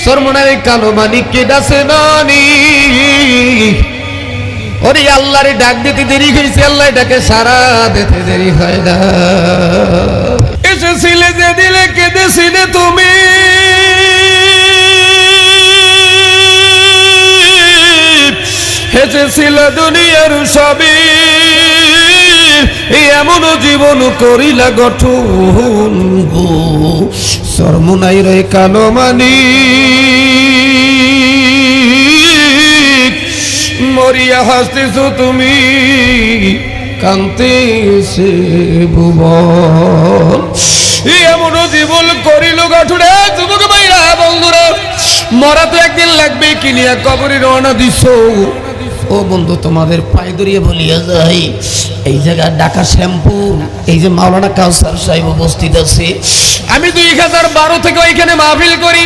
সরমনারে কালো মানিককে ডাছে নানি ওরে আল্লাহরে ডাক দিতে দেরি হয়েছে, আল্লাহ ডাকে সারা দিতে দেরি হয় না। এসেছিলে যে দিলে কেঁদেছিলে তুমি, হেসেছিল দুনিয়ার সবই, এমন জীবন করিলা গঠন গো সরমনাই রে কালো মানিক। মরিয়া হাসতেছ তুমি, কান্তেছে ভুবন, এমন জীবন করিল গঠন। যুবক ভাইরা বন্ধুরা, মরা তো একদিন লাগবে, কিনিয়া কবরে রওনা দিছ। ও বন্ধু, তোমাদের পায়ে ধরিয়ে বলিয়া যাই, এই জায়গা ঢাকা শ্যামপুর, এই যে মাওলানা কাউসার সাহেব উপস্থিত আছে, আমি 2012 থেকে ওইখানে মাহফিল করি।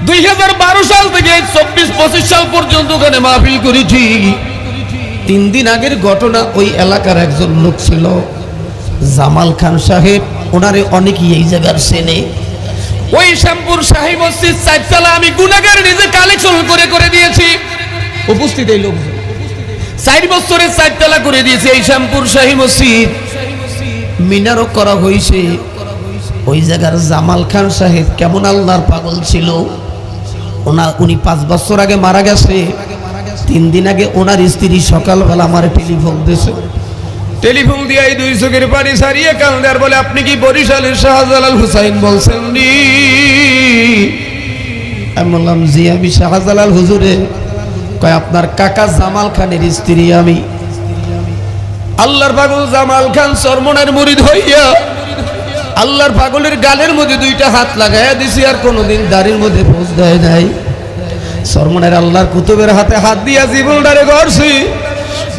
2012 সাল থেকে 24-25 সাল পর্যন্ত ওখানে মাহফিল করেছি। 3 দিন আগের ঘটনা, ওই এলাকার একজন লোক ছিল জামাল খান সাহেব, ওনারে অনেকেই এই জায়গার চেনে। ওই শ্যামপুর শাহী মসজিদ 4 তলা আমি গুনাহগার নিজে কালেকশন করে দিয়েছি। উপস্থিত এই লোক 4 বছরে 4 তলা করে দিয়েছে এই শ্যামপুর শাহী মসজিদ। মিনারও করা হয়েছে। ওই জায়গার জামাল খান সাহেব কেমন আল্লাহর পাগল ছিল। উনি 5 বছর আগে মারা গেছে। 3 দিন আগে ওনার স্ত্রী সকালবেলা আমার টেলিফোন দিয়েছে। টেলিফোন দিয়ে 2 চোখের পানি সারিয়ে কান্দার বলে, আপনি কি বরিশালের শাহজালাল হুসাইন বলছেন নি? আমি বললাম, জি আমি শাহজালাল হুজুরে। কয়, আপনার কাকা জামাল খানের স্ত্রী আমি। আল্লাহর পাগল জামাল খান সরমনের মুরিদ হইয়া আল্লাহর পাগলের গালের মধ্যে 2টা হাত লাগাইয়া দিছি, আর কোনোদিন দাড়ির মধ্যে পোঁছ দেয় নাই। সরমনের আল্লাহর কুতুবের হাতে হাত দিয়া জীবনটারে গড়ছি।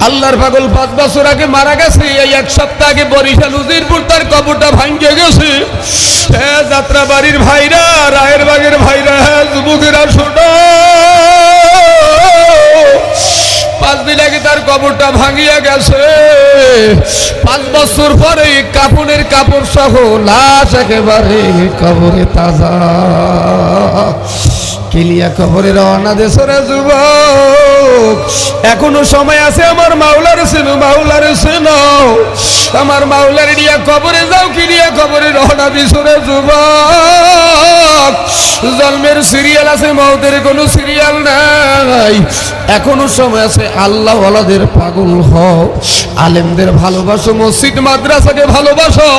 আল্লাহর পাগল 5 বছর আগে মারা গেছে। এই 1 সপ্তাহ আগে বরিশাল উজিরপুর তার কবরটা ভাঙ্গে গেছে। হ্যাঁ যাত্রাবাড়ির ভাইরা, রায়ের বাগের ভাইরা, হ্যাঁ যুবকেরা শোনো, 5 দিন আগে তার কবরটা ভাঙিয়া গেছে। 5 বছর পরে কাফনের কাপড় সহ লাশ একেবারে কবরে তাজা। কিলিয়া কবরে রওনা দেশে রে যুবক, এখনো সময় আছে। আমার মাওলার চেনো, মাওলার চেনো, আমার মাওলার নিয়া কবরে যাও। কিলিয়া কবরে রওনা দিছো রে যুবক। জন্মের সিরিয়াল আছে, মওতের কোনো সিরিয়াল নাই। এখনো সময় আছে। আল্লাহ ওয়ালাদের পাগল হও, আলেমদের ভালোবাসো, মসজিদ মাদ্রাসাকে ভালোবাসো।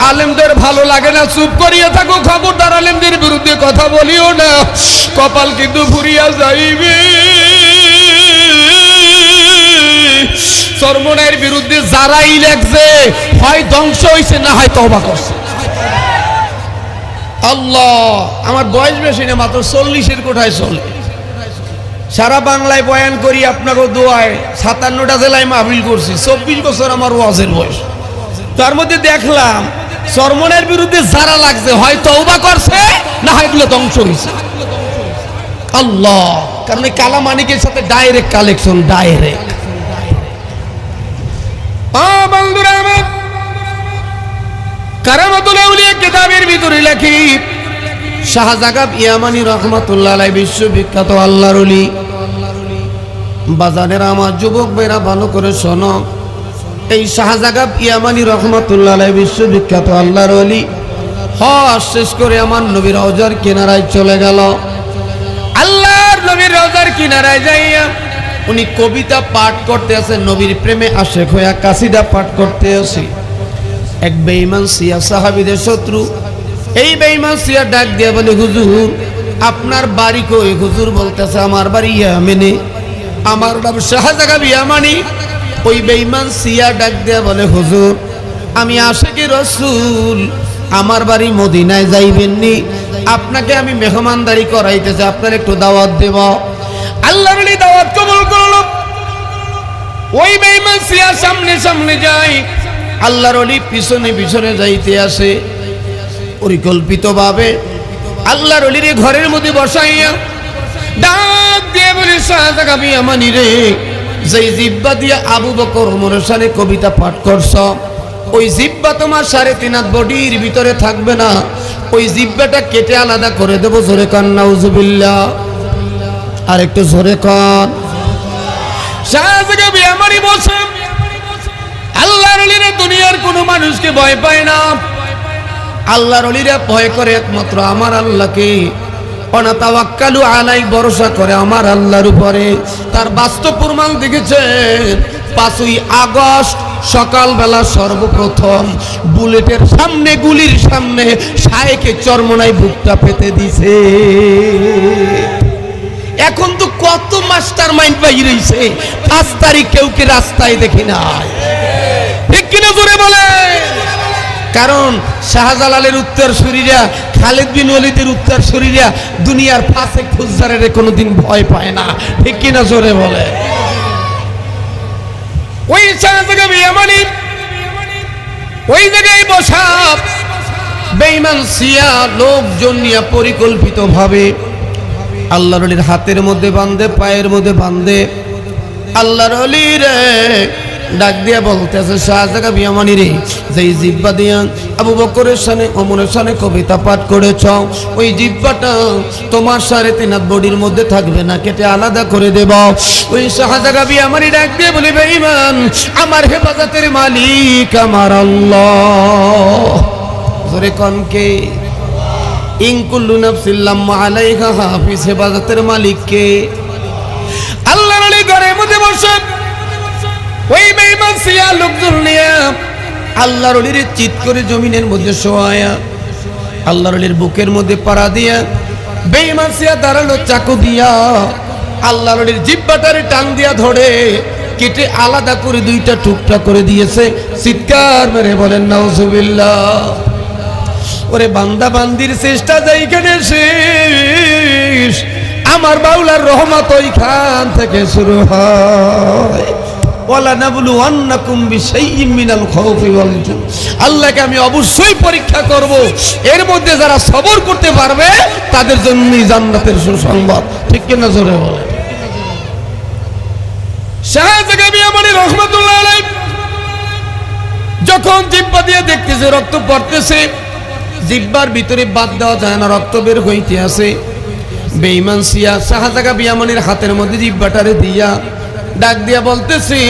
আলেমদের ভালো লাগে না, চুপ করিয়া থাকো। খবরদার আলেমদের বিরুদ্ধে কথা বলিও না, কপাল কিন্তু ফুরিয়া যাইবে। সরমনের বিরুদ্ধে যারাই লাগছে, হয় ধ্বংস হইছে, না হয় তওবা করছে। আল্লাহ, আমার বয়স বেশি না, মাত্র 40-এর কোঠায় চলে। সারা বাংলায় বয়ান করি আপনাকে দোয়ায়। 57টা জেলায় মাহফিল করছি। 24 বছর আমার ওয়াজের বয়স। তার মধ্যে দেখলাম সরমনের বিরুদ্ধে যারা লাগছে, হয় তওবা করছে, না হয় এগুলো ধ্বংস হয়েছে। আল্লাহ, কারণ এই কালা মানিকের সাথে ডাইরেক্ট কালেকশন, ডাইরেক্ট। বন্ধুরা আমার, কারামাতুল আউলিয়া কিতাবের ভিতরে লেখি, শাহজাগাব ইয়ামানি রহমাতুল্লাহ আলাইহি বিশ্ববিখ্যাত আল্লাহর ওলি। বাজারের আমার যুবক ভাইরা ভালো করে শোনো, এই শাহজাগাব ইয়ামানি রহমাতুল্লাহ আলাইহি বিশ্ববিখ্যাত আল্লাহর ওলি হজ শেষ করে আমার নবীর রওজার কিনারায় চলে গেল। আল্লাহর নবীর রওজার কিনারায় যাইয়া উনি কবিতা পাঠ করতে আছে, নবীর প্রেমে আশেক হইয়া কাসিদা পাঠ করতে আছে। এক বেঈমান শিয়া সাহাবীদের শত্রু, এই বেঈমান শিয়া ডাক দিয়ে বলে, হুজুর আপনার বাড়ি কই? হুজুর বলতেছে, আমার বাড়ি ইয়ামেনে, আমার নাম শাহজাগাব ইয়ামানি। ওই বেঈমান শিয়া ডাক দিয়ে বলে, হুজুর আমি আশিকে রাসূল, আমার বাড়ি মদিনায় যাইবেননি, আপনাকে আমি মেহমানদারি করাইতেছি, আপনার একটু দাওয়াত দেব। আল্লাহর ওলি দাওয়াত কবুল করল। ওই বেঈমান শিয়া সামনে সামনে যায়, আল্লাহর ওলি পিছনে পিছনে যাইতে আসে। পরিকল্পিতভাবে আল্লাহর ওলির ঘরের মধ্যে বসাইয়া ডাক দিয়ে বলে, শাহজাগাব ইয়ামানি রে, যেই জিহ্বা দিয়ে আবু বকর ওমরের শানে কবিতা পাঠ করছ, ওই জিহ্বা তোমার 3.5 হাত বডির ভিতরে থাকবে না, ওই জিহ্বাটা কেটে আলাদা করে দেব। জোরে কান নাউজুবিল্লাহ। আর একটু জোরে কান। শাহজাহান আমারই বসে আল্লাহর ওলিরা দুনিয়ার কোনো মানুষকে ভয় পায় না, আল্লাহর ওলিরা ভয় করে একমাত্র আমার আল্লাহকে। অনাতাওয়াক্কালু আলাই, ভরসা করে আমার আল্লাহর উপরে। তার বাস্তব প্রমাণ দেখেছেন 5ই আগস্ট সকালবেলা সর্বপ্রথম বুলেটের সামনে, গুলির সামনে শায়েকে চরমনায় বুকটা পেতে দিছে। এখন তো কত মাস্টার মাইন্ড বাইরে হইছে, 5 তারিখ কেউ কি রাস্তায় দেখি নাই, ঠিক কিনা জোরে বলে। কারণ শাহজালালের উত্তরসূরিরা, খালিদ বিন ওয়ালিদের উত্তরসূরিরা দুনিয়ার ফাসেক ফুজ্জারের কোনোদিন ভয় পায় না, ঠিক কিনা জোরে বলে। ওই শাহজাহান ইয়ামানি ওই জায়গায় বসা বেঈমান শিয়া লোকজন নিয়ে পরিকল্পিতভাবে আল্লাহর ওলির হাতের মধ্যে বাঁধে, পায়ের মধ্যে বাঁধে আল্লাহর ওলি রে ডাক দিয়া বলতেছে, শাহজাহান ইয়ামানি রে, যেই জিহ্বা দিয়া আবু বকরের শানে, ওমরের শানে কবিতা পাঠ করেছ, ওই জিহ্বাটা তোমার 3.5 হাত বডির মধ্যে থাকবে না, কেটে আলাদা করে দেব। ওই শাহজাহান ইয়ামানি ডাক দিয়ে বলে, বেঈমান, আমার হেফাজতের মালিক আমার আল্লাহ। জোরে কোন কে? ইন কুল্লু নাফসিন লাম্মা আলাইহা হাফিজ, হেফাজতের মালিক কে? আল্লাহর ওলি ঘরের মধ্যে বসে ওই বেঈমান শিয়া লোকজন নিয়ে আল্লাহর ওলির চিৎ করে জমিনের মধ্যে শোয়ায়া আল্লাহর ওলির বুকের মধ্যে পাড়া দিয়া বেঈমান শিয়া দাঁড়ালো চাকু দিয়া আল্লাহর ওলির জিহ্বাটারে টান দিয়া ধরে কেটে আলাদা করে 2টা টুকরা করে দিয়েছে। চিৎকার মেরে বলেন নাউজুবিল্লাহ। ওরে বান্দা বান্দির চেষ্টা যেইখানে শেষ, আমার বাউলার রহমত ওইখান থেকে শুরু হয়। ওয়ালা নাবলুওয়ান্নাকুম বিশাইইম মিনাল খাউফি ওয়াল জু, আল্লাহকে আমি অবশ্যই পরীক্ষা করব, এর মধ্যে যারা সবর করতে পারবে তাদের জন্যই জান্নাতের সুসংবাদ, ঠিক কিনা জোরে বলে। শাহজাহান ইয়ামানি রাহমাতুল্লাহ আলাইহি যখন জিহ্বা দিয়ে দেখতেছে রক্ত পড়তেছে, জিহ্বার ভিতরে বাদ দেওয়া যায় না, রক্ত বের হইতে আছে, বেঈমান শিয়া শাহজাহান ইয়ামানির হাতের মধ্যে জিহ্বাটারে দিয়া ডাক দিয়া বলতেছি,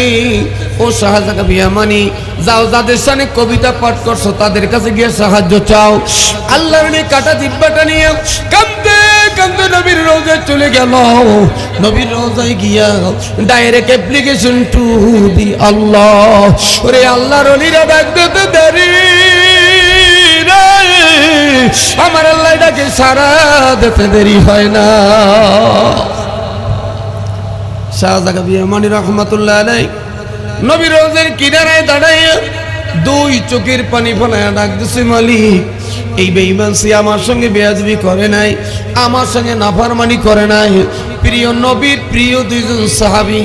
ও শাহজাহান ইয়ামানি, যাও যাদের সামনে কবিতা পাঠ করছো তাদের কাছে গিয়ে সাহায্য চাও। আল্লাহর ওলি কাটা জিহ্বাটা নিয়ে কাঁদতে কাঁদতে নবীর রওজায় চলে গেল। নবীর রওজায় গিয়া ডাইরেক্ট অ্যাপ্লিকেশন টু দি আল্লাহ। ওরে আল্লাহর ওলিরা ডাক দিতে দেরি, আমার আল্লাহ ডাকে সারা দিতে দেরি হয় না। শাহজাহান ইয়ামানি রাহমাতুল্লাহ আলাইহি নবীর রওজার কিনারায় দাঁড়াইয়া 2 চোখের পানি ফেলায়া ডাক দিছে, মালিক, এই বেঈমান শিয়া আমার সঙ্গে বেয়াদবি করে নাই, আমার সঙ্গে নাফরমানি করে নাই। প্রিয় নবীর প্রিয় 2জন সাহাবী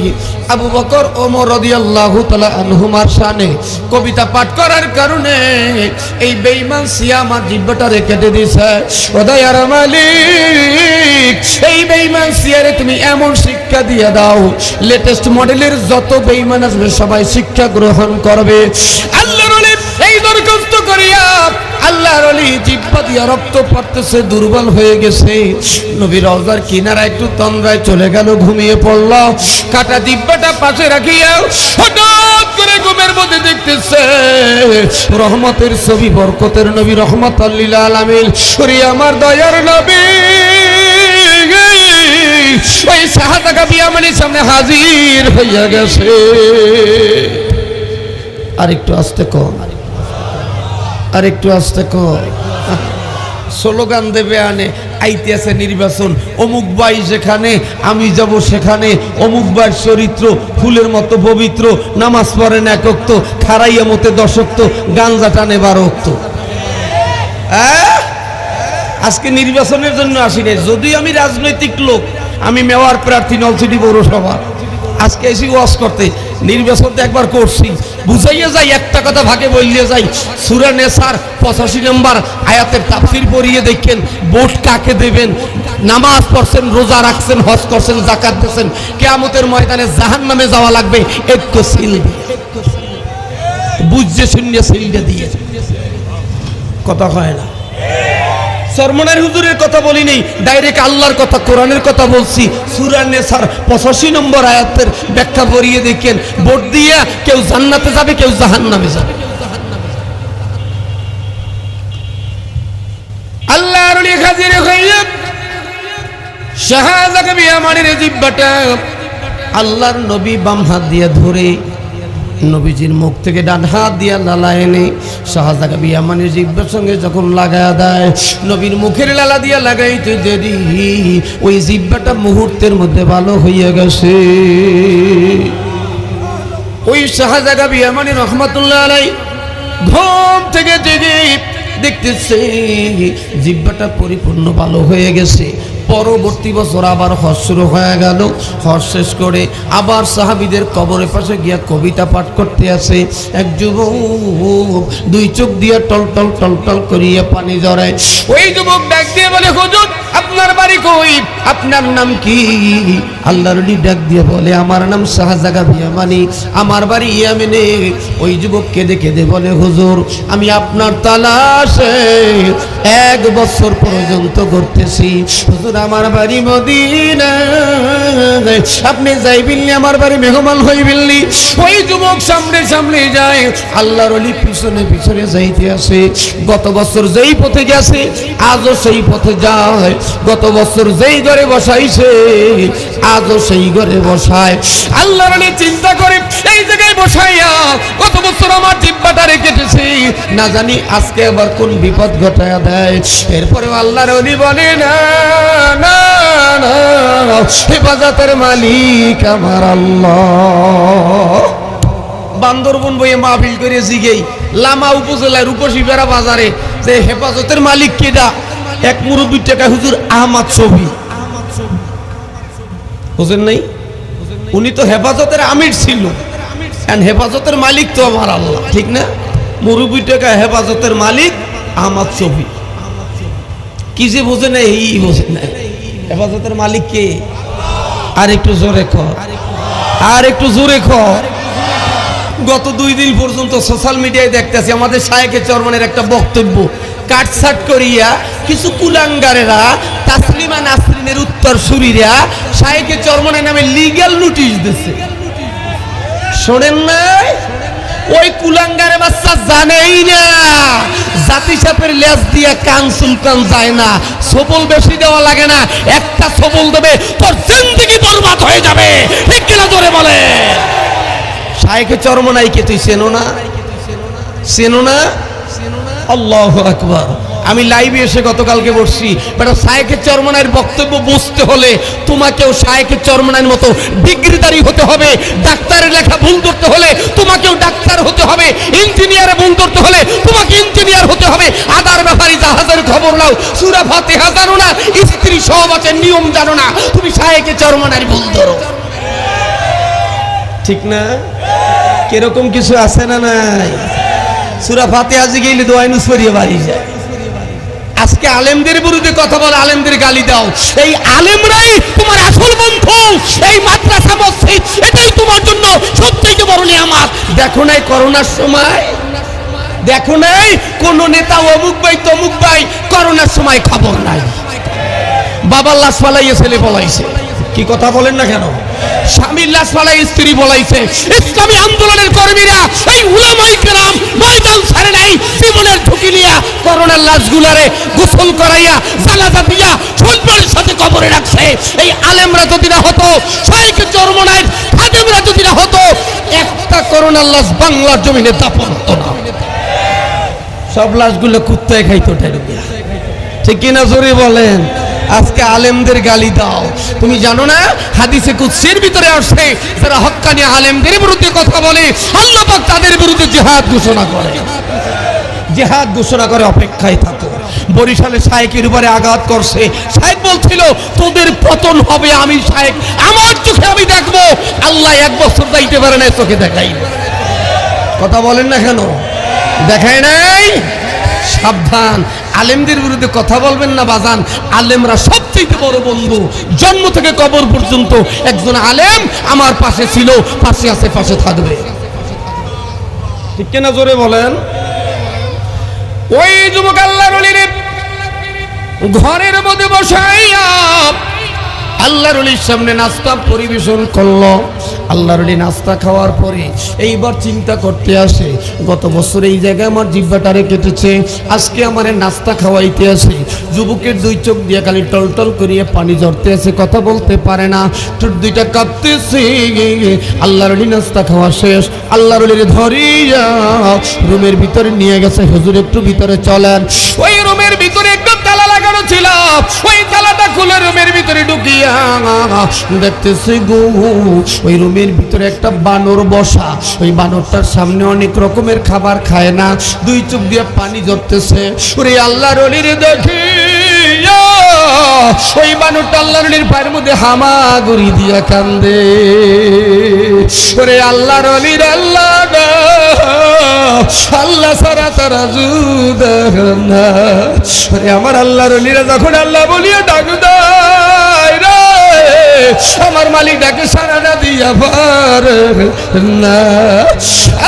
আবু বকর ওমর রাদিয়াল্লাহু তাআলা আনহুমার শানে কবিতা পাঠ করার কারণে এই বেঈমান শিয়া আমার জিহ্বাটারে কেটে দিয়েছে। ও দয়ার মালিক, এই বেঈমান শিয়ারে তুমি এমন শিক্ষা দিয়ে দাও, লেটেস্ট মডেলের যত বেঈমান আসবে সবাই শিক্ষা গ্রহণ করবে। আল্লাহর ওলি এই দরখাস্ত করিয়া আল্লাহর ওলি জিহ্বা দিয়ে রক্ত পড়তেছে, দুর্বল হয়ে গেছে। নবীর রওজার কিনারা একটু তন্দ্রায় চলে গেল, ঘুমিয়ে পড়ল। কাটা জিহ্বাটা পাশে রাখিয়া হঠাৎ করে ঘুমের মধ্যে দেখতেছে রহমতের ছবি, বরকতের নবী রহমাতাল লিল আলামিন, ওরে আমার দয়ার নবী ওই শাহজাহান ইয়ামানির সামনে হাজির হইয়া গেছে। আর একটু আস্তে কর, আর একটু আস্তে কর। স্লোগান দেবে আনে, আইতে আছে নির্বাচন, অমুক ভাই যেখানে আমি যাব সেখানে, অমুক ভাইয়ের চরিত্র ফুলের মতো পবিত্র, নামাজ পড়েন 1 ওয়াক্ত, খারাইয়া মতে 10 ওয়াক্ত, গাঞ্জা টানে 12 ওয়াক্ত। আজকে নির্বাচনের জন্য আসি নাই, যদিও আমি রাজনৈতিক লোক, আমি মেয়র প্রার্থী নলছিটি পৌরসভার, আজকে এসে ওয়াজ করতে। নির্বাচন তো একবার করছি, বুঝাইয়া যাই, একটা কথা ভাগে বললে যাই। সূরা নেসার 85 নম্বর আয়াতের তাফসীর পড়িয়ে দেখেন, ভোট কাকে দেবেন। নামাজ পড়ছেন, রোজা রাখছেন, হজ করছেন, যাকাত দিয়েছেন, কিয়ামতের ময়দানে জাহান্নামে যাওয়া লাগবে একটু সিল দিয়ে, বুঝছে শূন্য সিলটা দিয়ে, কথা হয় না। চরমনার হুজুরের কথা বলি নাই, ডাইরেক্ট আল্লাহর কথা, কোরআনের কথা বলছি। সূরা নিসার 85 নম্বর আয়াতের ব্যাখ্যা পড়িয়ে দেখেন, ভোট দিয়া কেউ জান্নাতে যাবে, কেউ জাহান্নামে যাবে। আল্লাহর ওলি খাজির গায়ব শাহজাদা ইয়ামানির জিহ্বাটা আল্লাহর নবী বাম হাত দিয়ে ধরে নবীজির মুখ থেকে ডান হাত দিয়া লালা এনে শাহজাদা ইয়ামানির জিহ্বার সঙ্গে যখন লাগায়া দেয়, নবীর মুখের লালা দিয়া লাগাইতে দেরি, ওই জিহ্বাটা মুহূর্তের মধ্যে ভালো হইয়া গেছে। ওই শাহজাদা ইয়ামানি রহমাতুল্লাহ আলাইহি ঘুম থেকে জেগে দেখতেছে জিহ্বাটা পরিপূর্ণ ভালো হয়ে গেছে। পরবর্তী বছর আবার হজ শুরু হয়ে গেল। হজ শেষ করে আবার সাহাবীদের কবরের পাশে গিয়া কবিতা পাঠ করতে আসে। এক যুবক দুই চোখ দিয়ে টল টল টল টল করিয়া পানি জড়ায়। ওই যুবক ডাক দিয়ে বলে, হুজুর আপনার বাড়ি কই, আপনার নাম কি? আল্লাহর ওলি ডাক দিয়ে বলে, আমার নাম শাহজাদা ইয়ামানি, আমার বাড়ি ইয়ামেনে। ওই যুবক কেঁদে কেঁদে বলে, হুজুর আমি আপনার তালাশে 1 বছর পর্যন্ত ঘুরতেছি, হুজুর আমার বাড়ি মদিনায়, আপনি যাইবিল্লি আমার বাড়ি মেহমান হইবিল্লি। ওই যুবক সামনে সামনে যায়, আল্লাহর ওলি পিছনে পিছনে যাইতে আসে। গত বছর যেই পথে গেছে আজও সেই পথে যায়, গত বছর যেই ঘরে বসাইছে আজও সেই ঘরে বসায়। আল্লাহর ওলি চিন্তা করে, এই জায়গায় বসাইয়া গত বছর আমার জিহ্বাটা রেখেছি, না জানি আজকে আবার কোন বিপদ ঘটায়া দেয়। এরপরে আল্লাহর ওলি বলে, না না না, হেফাজতের মালিক আমার আল্লাহ। বান্দরবন বইয়ে মাহফিল করে জিগেই লামা উপজেলায় রূপসী বেড়া বাজারে যে হেফাজতের মালিক কেডা, এক মুরব্বীর টাকা হুজুর আহমদ ছবি বুঝেন নাই? উনি তো হেফাজতের আমির ছিল, হেফাজতের মালিক তো আমার আল্লাহ, ঠিক না? মুরব্বীর টাকা হেফাজতের মালিক আহমদ ছবি, কি যে বোঝে না এই বোঝে না। হেফাজতের মালিক কে? আর একটু জোরে কর, আর একটু জোরে কর। গত 2 দিন পর্যন্ত সোশ্যাল মিডিয়ায় দেখতেছি আমাদের শায়েখে চরমনের একটা বক্তব্য কাটছাট করিয়া কিছু কুলাঙ্গারেরা, তাসলিমা নাসরিনের উত্তর সুরীরা শায়েখে চরমনের নামে লিগ্যাল নোটিশ দিচ্ছে। শোনেন না? ওই কুলাঙ্গারে বাচ্চা জানেই না জাতি সাপের লেজ দিয়ে কান চুলকান যায় না, সবল বেশি দেওয়া লাগে না, একটা সবল দেবে তোর জিন্দেগি বরবাদ হয়ে যাবে, ঠিক কিনা জোরে বলে? শায়েখে চরমনাইকে তুই চেনো না? চেনো না? আল্লাহু আকবার। আমি লাইভে এসে গতকালকে বসছি, বেটা শায়েখে চরমনাইয়ের বক্তব্য বুঝতে হলে তোমাকেও শায়েখে চরমনাইয়ের মতো ডিগ্রিধারী হতে হবে, ডাক্তারের লেখা ভুল ধরতে হলে তোমাকেও ডাক্তার হতে হবে, ইঞ্জিনিয়ারে ভুল ধরতে হলে তোমাকে ইঞ্জিনিয়ার হতে হবে। আদার ব্যাপারী জাহাজের খবর নাও, সূরা ফাতিহা জানো না, স্ত্রী সহবাসের নিয়ম জানো না, তুমি শায়েখে চরমনাইয়ের ভুল ধরো, ঠিক না? কিরকম কিছু আছে না নাই? সূরা ফাতিহা জিগেইলে দোয়া নুস পড়িয়ে বাড়ি যায়। আজকে আলেমদের বিরুদ্ধে কথা বলে, আলেমদের গালি দাও, এই আলেমরাই তোমার আসল বন্ধু। এই মাদ্রাসা মসজিদ এটাই তোমার জন্য সবথেকে বড় নিয়ামত। দেখো নাই করোনার সময়, দেখো নাই কোন নেতা অমুক ভাই তমুক ভাই করোনার সময় খবর নাই, বাবার লাশ ফালাইয়ে ছেলে পলাইছে, কি কথা বলেন না কেন? স্বামীর লাশ ফালাই স্ত্রী বলাইছে। ইসলামী আন্দোলনের কর্মীরা, এই উলামায়ে কেরাম ময়দান ছাড়ে নাই, জীবনের ঝুঁকি নিয়া করোনার লাশগুলারে গোসল করাইয়া জানাজা দিয়া শোলপাড়ের সাথে কবরে রাখছে। এই আলেমরা যদি না হতো, শায়েখে চরমনাইয়ের খাদেমরা যদি না হতো, একটা করোনার লাশ বাংলার জমিনে দাফন হতো না, সব লাশগুলো কুত্তায় খাইতো ঠেলে দিয়া, ঠিক কিনা জোরে বলেন? আজকে আলেমদের গালি দাও। তুমি জানো না হাদিসে কুদসির ভিতরে আসছে, যারা হক্কানি আলেমদের বিরুদ্ধে কথা বলে আল্লাহ পাক তাদের বিরুদ্ধে জিহাদ ঘোষণা করে, জিহাদ ঘোষণা করে, অপেক্ষায় থাকো। বরিশালে শায়েখের উপরে আঘাত করছে, শায়েখ বলছিল তোদের পতন হবে, আমি শায়েখ আমার চোখে আমি দেখবো। আল্লাহ 1 বছর যাইতে পারে না, চোখে দেখাই। কথা বলেন না কেন? দেখায় নাই? সাবধান, আলেমদের বিরুদ্ধে কথা বলবেন না বাজান। আলেমরা সবচেয়ে বড় বন্ধু, জন্ম থেকে কবর পর্যন্ত একজন আলেম আমার পাশে ছিল, পাশে আছে, পাশে থাকবে, ঠিক কিনা জোরে বলেন? ওই যুবক আল্লাহর ওলি ঘরের মধ্যে বসাইয়া আল্লাহর ওলির সামনে নাস্তা পরিবেশন করলো। আল্লাহর ওলি নাস্তা খাওয়ার পরে এইবার চিন্তা করতে আসে, গত বছর এই জায়গায় আমার জিহ্বাটারে কেটেছে, আজকে আমার নাস্তা খাওয়াইতে আসে। যুবকের দুই চোখ দিয়ে খালি টলটল করিয়ে পানি ঝরতে আছে, কথা বলতে পারে না, ঠোঁট দুইটা কাঁপতেছে। আল্লাহর ওলি নাস্তা খাওয়া শেষ, আল্লাহর ওলির ধরিয়া রুমের ভিতরে নিয়ে গেছে। হুজুর একটু ভিতরে চলেন। ওই রুমের ভিতরে একটা তালা লাগানো ছিল, ওই তালাটা খুলে রুমের ভিতরে ঢুকিয়া দেখতেছি গো, ওই রুমের ভিতরে একটা বানর বসা। ওই বানরটার সামনে অনেক রকমের খাবার খায় না, দুই চোখ দিয়ে পানি ঝরতেছে। ওরে আল্লাহর ওলির দেখি ওই বানরটা আল্লাহর ওলির পায়ের মধ্যে হামাগুড়ি দিয়া কান্দে। ওরে আল্লাহর ওলির আল্লাহ আল্লাহ সারা তারা জুদার না। ওরে আমার আল্লাহর ওলিরা যখন আল্লাহ বলিয়া ডাক দেয় রে, আমার মালিক ডাকে সারাটা দিয়া পারে না।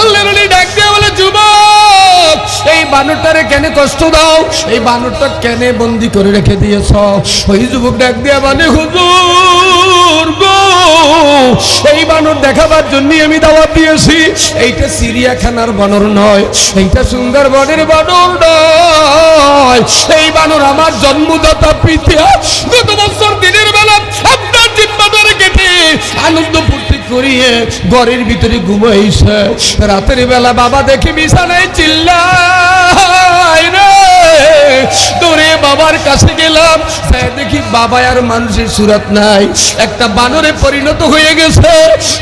আল্লাহর ওলি ডাক দিয়ে বলে, যুবক এই বানরটারে কেন কষ্ট দাও, এই বানরটা কেন বন্দি করে রেখে দিয়েছ? ওই যুবক ডাক দিয়া বলে, হুজুর গো, এই বানর দেখাবার জন্য আমি দাওয়াত দিয়েছি। এইটা চিড়িয়াখানার বানর নয়, এইটা সুন্দরবনের বানর নয়, এই বানর আমার জন্মদাতা পিতা। গত বছর দিনের বেলা আপনার জিহ্বাটারে কেটে আনন্দ ফুর্তি করিয়ে ঘরের ভিতরে ঘুমাইছে, রাতের বেলা বাবা দেখি বিছানায় চিল্লায় রে। দৌড়ে বাবার কাছে গেলাম, দেখি বাবা আর মানুষের সুরাত নাই, একটা বানরে পরিণত হয়ে গেছে।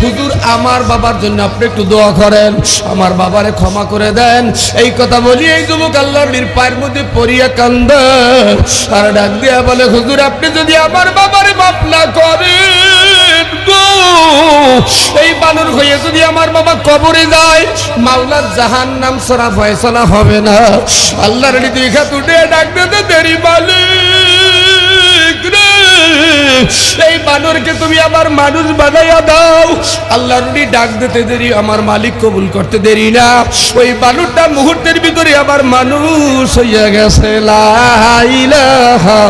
হুজুর আমার বাবার জন্য আপনি একটু দোয়া করেন, আমার বাবারে ক্ষমা করে দেন। এই কথা বলি এই যুবক আল্লাহর পায়ের মধ্যে পড়িয়া কান্দে আর ডাক দিয়া বলে, হুজুর আপনি যদি আমার বাবারে মাফ না করেন গো, এই বানর হয়ে যদি আমার বাবা কবরে যায়, মাওলার জাহান্নাম ছাড়া ফয়সালা হবে না। আল্লাহর দুই হাত উঠে ডাক দিতে দেরি মালিক রে, এই বানরকে তুমি আমার মানুষ বানাইয়া দাও। আল্লাহর ডাক দিতে দেরি, আমার মালিক কবুল করতে দেরি না। ওই বানরটা মুহূর্তের ভিতরে আমার মানুষ হইয়া গেছে। লা ইলাহা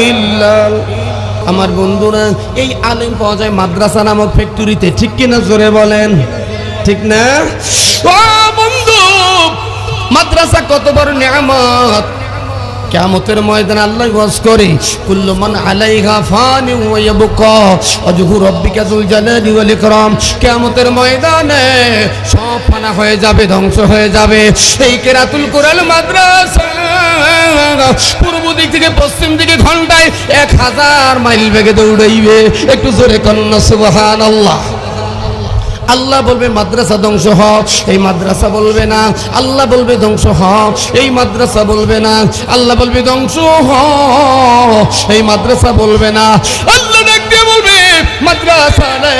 ইল্লাল্লাহ। আমার বন্ধুরা, এই আলেম পাওয়া যায় মাদ্রাসা নামক ফ্যাক্টরিতে, ঠিক কিনা জোরে বলেন, ঠিক না? ও বন্ধু, মাদ্রাসা কত বড় নিয়ামত। কিয়ামতের ময়দানে আল্লাহ ওয়াজ করে, কুল্লু মান আলাইহা ফানি ওয়া ইয়াবকা ওয়াজহু রাব্বিকা যুল জালালি ওয়াল ইকরাম। কিয়ামতের ময়দানে সব ফানা হয়ে যাবে, ধ্বংস হয়ে যাবে। এই কিরাতুল কোরআন মাদ্রাসা পূর্ব দিক থেকে পশ্চিম দিকে ঘন্টায় 1000 মাইল বেগে দৌড়াইবে। একটু জোরে কন্না সুবহানাল্লাহ। আল্লাহ বলবে মাদ্রাসা ধ্বংস হ, এই মাদ্রাসা বলবে না। আল্লাহ বলবে ধ্বংস হ, এই মাদ্রাসা বলবে না। আল্লাহ বলবে ধ্বংস হ, এই মাদ্রাসা বলবে না। আল্লাহ ডাক দিয়ে বলবে, মাদ্রাসা রে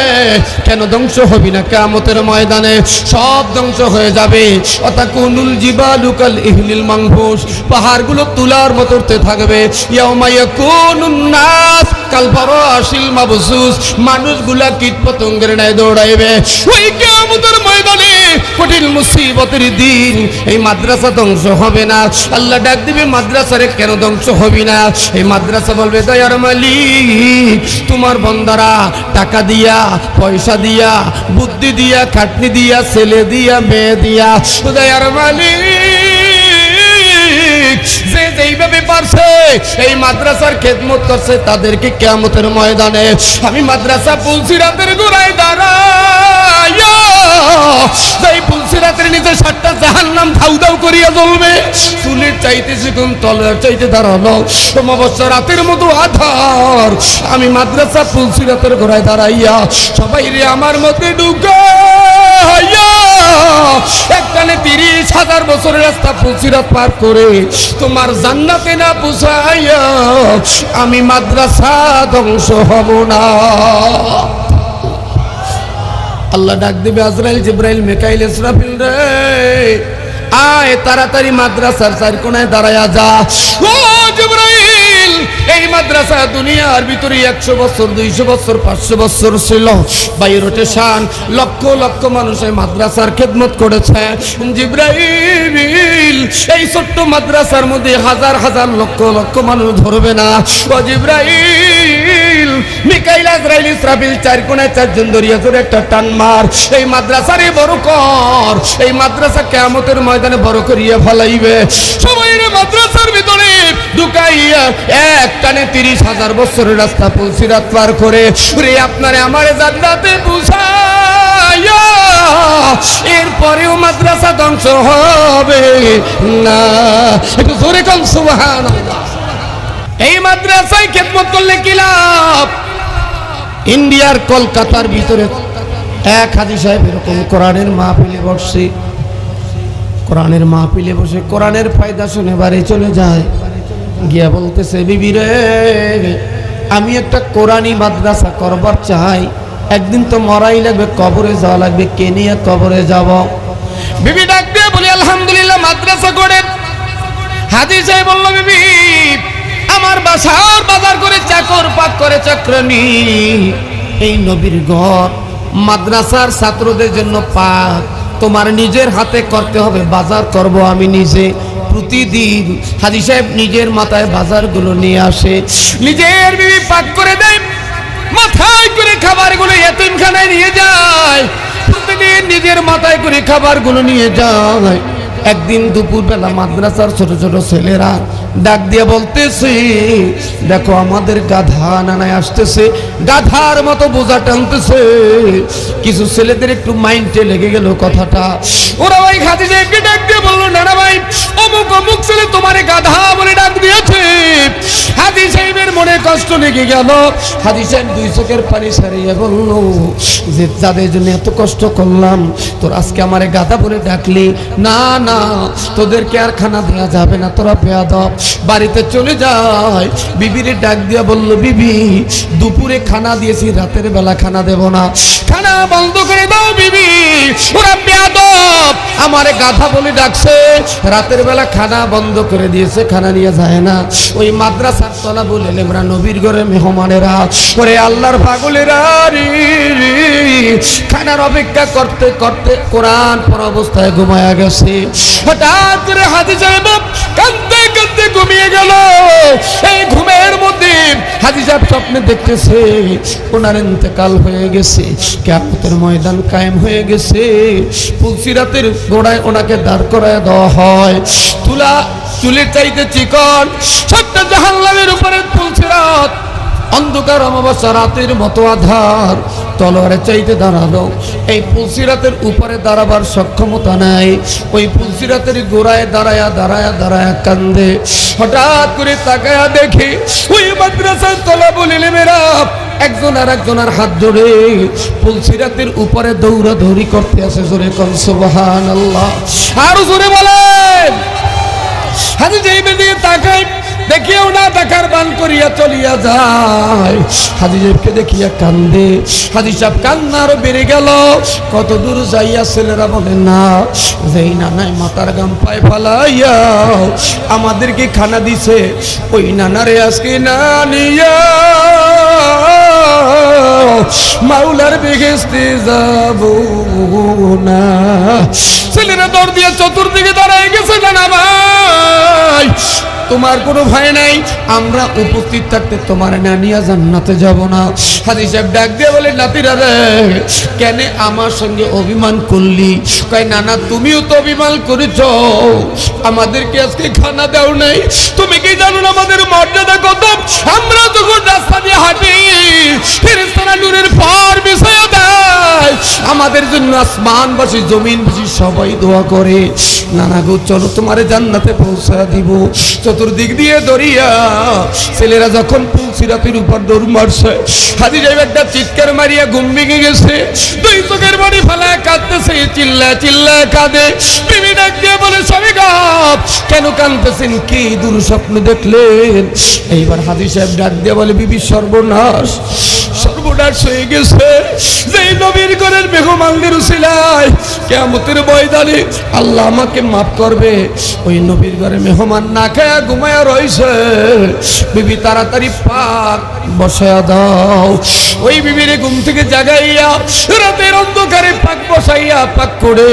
কেন ধ্বংস হবি না? কিয়ামতের ময়দানে সব ধ্বংস হয়ে যাবে। অতাকুনুল জিবালু কাল ইহলিল মানফুস, পাহাড়গুলো তুলার মতো উঠতে থাকবে। ইয়াউমা ইয়াকুনুন নাস কাল ফারাশিল মাবসুস, মানুষগুলা কীটপতঙ্গের ন্যায় দৌড়াইবে। ওই কিয়ামতের ময়দানে কঠিন মুসিবতের দিন এই মাদ্রাসা ধ্বংস হবে না। আল্লাহ ডাক দিবে, মাদ্রাসারে কেন ধ্বংস হবি না? এই মাদ্রাসা বলবে, দয়ার মালিক তোমার বান্দারা টাকা দিয়া, পয়সা দিয়া, বুদ্ধি দিয়া, খাটনি দিয়া, ছেলে দিয়া, মেয়ে দিয়া, দয়ার মালিক যে যেইভাবে পারছে এই মাদ্রাসার খেদমত করছে, তাদেরকে কিয়ামতের ময়দানে আমি মাদ্রাসা পুলসিরাতের গোড়ায় দাঁড়াইয়া, সেই পুলসিরাতের নিচে 7টা জাহান্নাম ধাউ ধাউ করিয়া জ্বলবে। চুলের চাইতে চিকন, তলের চাইতে দাঁড়ানো, অমাবস্যা রাতের মতো আধার। আমি মাদ্রাসা পুলসিরাতের গোড়ায় দাঁড়াইয়া সবাই রে আমার মধ্যে ঢুকাইয়া একটানে 30,000 বছরের রাস্তা পুলসিরাত পার করে তোমার জান্নাতে না পৌঁছাইয়া আমি মাদ্রাসা ধ্বংস হব না। আল্লাহ ডাক দিবে, আজরাইল, জিবরাইল, মিকাইল, ইসরাফিল রে আয় তাড়াতাড়ি মাদ্রাসার চার কোণায় দাঁড়ায়া যা। ও জিবরাইল এই মাদ্রাসা দুনিয়ার ভিতরে 100 বছর 200 বছর 500 বছর ছিল। বাই রোটেশন লক্ষ লক্ষ মানুষ এই মাদ্রাসার খেদমত করেছে। জিবরাইল এই ছোট্ট মাদ্রাসার মধ্যে হাজার হাজার লক্ষ লক্ষ মানুষ ধরবে না। ও জিবরাইল মিকাইল আজরাইল ইসরাফিল চার কোণায় চারজন ধরিয়া ধরে একটা টান মার, এই মাদ্রাসারে বড় কর, এই মাদ্রাসা কিয়ামতের ময়দানে বড় করিয়া ফলাইবে। সবাই মাদ্রাসার ভিতরে ঢুকাইয়া এক টানে 30,000 বছরের রাস্তা পুলসিরাত পার করে রে আপনারে আমারে জান্নাতে পৌঁছাইয়া এরপরেও মাদ্রাসা ধ্বংস হবে না। একটু জোরে কোন সুবহানাল্লাহ। এই মাদ্রাসায় খেদমত করলে কি লাভ? ইন্ডিয়ার কলকাতার ভিতরে এক হাজী সাহেব এরকম কোরআনের মাহফিলে বসে, কোরআনের মাহফিলে বসে কোরআনের ফায়দা শুনে বাড়ি চলে যায়। গিয়া বলতেছে, বিবি রে আমি একটা কোরআনী মাদ্রাসা করবার চাই, একদিন তো মরাই লাগবে, কবরে যাওয়া লাগবে, কে নিয়ে কবরে যাব? বিবি ডাক দিয়ে বলি আলহামদুলিল্লাহ মাদ্রাসা করে। হাজী সাহেব বলল, বিবি আমার বাসার বাজার করে চাকর পাক করে চাকরানি, এই নবীর ঘর মাদ্রাসার ছাত্রদের জন্য পাক, তোমার নিজের হাতে করতে হবে, বাজার করব আমি নিজে। প্রতিদিন হাজী সাহেব নিজের মাথায় বাজারগুলো নিয়ে আসে, নিজের বিবি পাক করে দেয়, মাথায় করে খাবারগুলো এতিমখানায় নিয়ে যায়, প্রতিদিন নিজের মাথায় করে খাবারগুলো নিয়ে যায়। একদিন দুপুরবেলা মাদ্রাসার ছোট ছোট ছেলেরা ডাক দিয়ে বলতেছে, দেখো আমাদের গাধা নানায় আসতেছে, গাধার মতো বোঝা টানতেছে। কিছু ছেলেদের একটু মাইন্ডে লেগে গেল কথাটা, ওরা ওই হাজী সাহেবকে ডাক দিয়ে বললো, নানা ভাই অমুক অমুক ছেলে তোমারে গাধা বলে ডাক দিয়েছে। হাজী সাহেবের মনে কষ্ট লেগে গেল। হাজী সাহেব দুই চোখের পানি সারিয়ে বলল, যে যাদের জন্য এত কষ্ট করলাম তোর আজকে আমারে গাধা বলে ডাকলি, না না তোদেরকে আর খানা দেওয়া যাবে না, তোরা বেয়াদব, বাড়িতে চলে যায়। বিবিরে ডাক দিয়া বলল, বিবি দুপুরে খানা দিয়েছি, রাতের বেলা খানা দেব না, খানা বন্ধ করে দাও বিবি, ওরা বেয়াদব আমারে গাধা বলে ডাকছে, রাতের বেলা খানা বন্ধ করে দিয়েছে, খানা নিয়ে যায় না। ওই মাদ্রাসার তলা বলে আমরা নবীর ঘরে মেহমানেরা ওরে আল্লাহর পাগলেরা খানার অপেক্ষা করতে করতে কোরআন পড়া অবস্থায় ঘুমায়া গেছে। হঠাৎ করে হাজী সাহেব কাঁদতে কাঁদতে ঘুমিয়ে গেল। এই ঘুমের মধ্যে হাজী সাহেব স্বপ্নে দেখতেছে ওনার ইন্তেকাল হয়ে গেছে, কিয়ামতের ময়দান কায়েম হয়ে গেছে, পুলসিরাতের গোড়ায় ওনাকে দাঁড় করায় দেওয়া হয়, তুলা চুলের চাইতে চিকন, সবটা জাহান্নামের উপরে পুলসিরাত, অন্ধকার অমাবস্যা রাতের মতো আধার, তলোয়ারে চাইতে দাঁড়ালো। এই পুলসিরাতের উপরে দাঁড়াবার সক্ষমতা নাই, ওই পুলসিরাতের গোড়ায় দাঁড়ায়া দাঁড়ায়া দাঁড়ায়া কান্দে। হঠাৎ করে তাকায়া দেখি ওই মাদ্রাসার তলাবুল ইলমেরা একজন আর একজনের হাত ধরে পুলসিরাতের উপরে দৌড়াদৌড়ি করতে আছে। জোরে কোন সুবহানাল্লাহ, আরো জোরে বলেন। হাজী সাহেবের দিকে তাকাই, দেখিও না দেখার বান করিয়া চলিয়া যায়। হাজী সাহেবকে দেখিয়া কান্দে। হাজী সাহেব কান্না আরো বেড়ে গেল। কত দূর যাইয়া ছেলেরা বলে, না যেই নানায় মাথার গাম পায় ফালাইয়া আমাদেরকে খানা দিছে, ওই নানারে আজকে না নিয়া মাওলার বেহেশতে যাব না। ছেলেরা দৌড় দিয়ে চতুর্দিকে দাঁড়ায় গেছে, নানা ভাই তোমার কোনো ভয় নাই, আমরা উপস্থিত থাকতে তোমার না নিয়ে জান্নাতে যাব না। হাজী সাহেব ডাক দিয়ে বলে, নাতিরা রে কেন আমার সঙ্গে অভিমান করলি? কয়, নানা তুমিও তো অভিমান করেছো, আমাদেরকে আজকে খানা দাও নাই। তুমি কি জানো না আমাদের মর্যাদা কত? আমরা যখন রাস্তা দিয়ে হাঁটি ফেরেশতারা নূরের পার বিছায়া দেয়, আমাদের জন্য আসমানবাসী জমিনবাসী সবাই দোয়া করে। নানা গো চলো তোমারে জান্নাতে পৌঁছা দিব। চতুর্দিক দিয়ে দরিয়া ছেলেরা যখন পুলসিরাতের উপর দৌড় মারছে, হাজী সাহেব একটা চিৎকার মারিয়া ঘুম ভেঙে গেছে, দুই চোখের বাড়ি ফেলায় কাঁদতেছে, চিল্লায় চিল্লায় কাঁদে। বিবি ডাক দিয়ে বলে, স্বামী গাপ কেন কাঁদতেছেন, কি দুঃস্বপ্ন দেখলেন? এইবার হাজী সাহেব ডাক দিয়ে বলে, বিবি সর্বনাশ, সর্বনাশ হয়ে গেছে। যেই নবীর ঘরের মেহমানদের উসিলায় কিয়ামতের ময়দানে আল্লাহ আমাকে মাফ করবে, ওই নবীর ঘরে মেহমান না খায়া ঘুমায়া রইছে। বিবি তাড়াতাড়ি পাক বসায়া দাও। ওই বিবিরে ঘুম থেকে জাগাইয়া রাতের অন্ধকারে পাক বসাইয়া পাক করে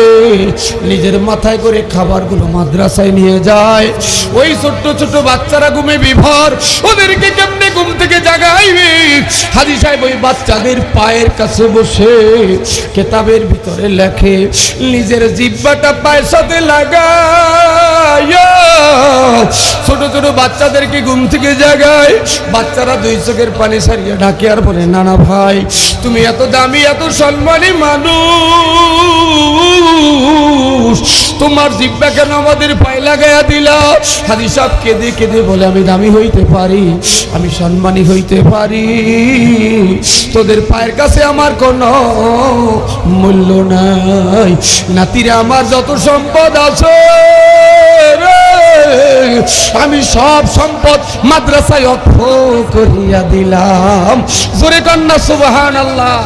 নিজের মাথায় করে খাবারগুলো মাদ্রাসায় নিয়ে যায়। ওই ছোট্ট ছোট বাচ্চারা ঘুমে বিভোর, ওদেরকে কেমনে ঘুম থেকে জাগাইবে? হাজী সাহেব ওই বাচ্চাদের পায়ের কাছে বসে কেতাবের ভিতরে লেখে, নিজের জিহ্বাটা পায়ের সাথে লাগায়া ছোট ছোট বাচ্চাদেরকে ঘুম থেকে জাগায়। বাচ্চারা দুই চোখের পানি সারিয়ে ডাকে আর বলে, নানা ভাই তুমি এত দামি এত সম্মানী মানুষ, তোমার জিহ্বা কেন আমাদের পায়ে লাগাইয়া দিলা? হাজী সাহেব কেঁদে কেঁদে বলে, আমি দামি হইতে পারি, আমি সম্মানী হইতে পারি, তোদের পায়ের কাছে আমার কোনো মূল্য নাই। নাতিরা আমার যত সম্পদ আছে আমি সব সম্পদ মাদ্রাসায় অর্থ করিয়া দিলাম। জোরে কান্না সুবহানাল্লাহ,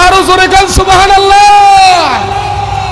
আরো জোরে কান সুবহানাল্লাহ।